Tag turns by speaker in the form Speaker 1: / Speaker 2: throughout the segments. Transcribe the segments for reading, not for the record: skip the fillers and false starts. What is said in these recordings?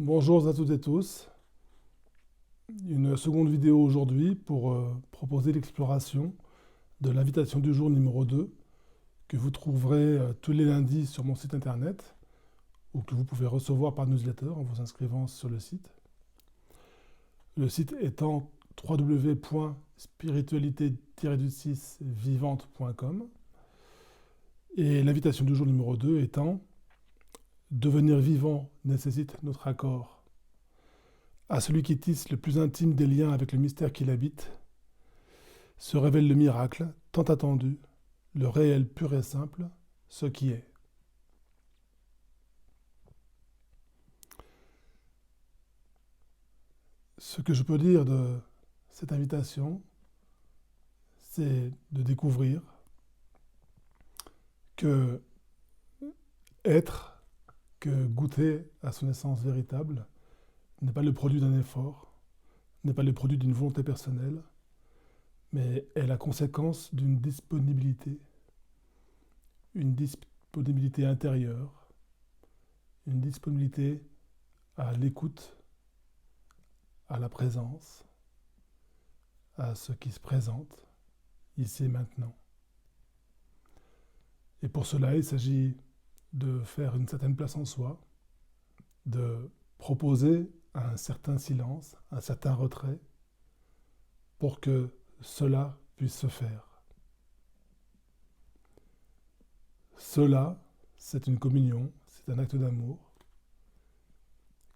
Speaker 1: Bonjour à toutes et tous. Une seconde vidéo aujourd'hui pour proposer l'exploration de l'invitation du jour numéro 2 que vous trouverez tous les lundis sur mon site internet ou que vous pouvez recevoir par newsletter en vous inscrivant sur le site. Le site étant www.spiritualité-vivante.com et l'invitation du jour numéro 2 étant devenir vivant nécessite notre accord. À celui qui tisse le plus intime des liens avec le mystère qui l'habite, se révèle le miracle, tant attendu, le réel pur et simple, ce qui est. Ce que je peux dire de cette invitation, c'est de découvrir que être, que goûter à son essence véritable n'est pas le produit d'un effort, n'est pas le produit d'une volonté personnelle, mais est la conséquence d'une disponibilité intérieure, une disponibilité à l'écoute, à la présence, à ce qui se présente, ici et maintenant. Et pour cela, il s'agit de faire une certaine place en soi, de proposer un certain silence, un certain retrait, pour que cela puisse se faire. Cela, c'est une communion, c'est un acte d'amour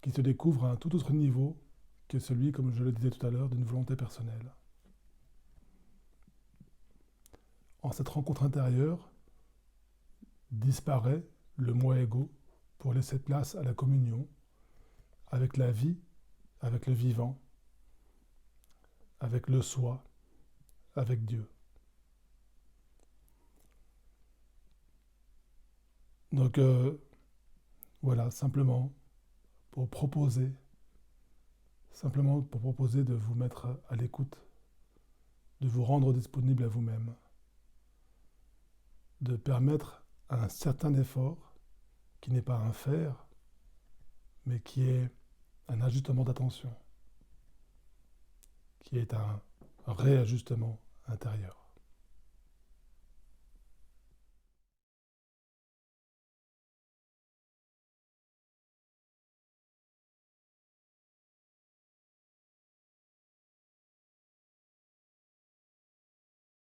Speaker 1: qui se découvre à un tout autre niveau que celui, comme je le disais tout à l'heure, d'une volonté personnelle. En cette rencontre intérieure, disparaît le moi ego pour laisser place à la communion avec la vie, avec le vivant, avec le soi, avec Dieu. Donc voilà, simplement pour proposer de vous mettre à l'écoute, de vous rendre disponible à vous-même, de permettre un certain effort qui n'est pas un faire, mais qui est un ajustement d'attention, qui est un réajustement intérieur.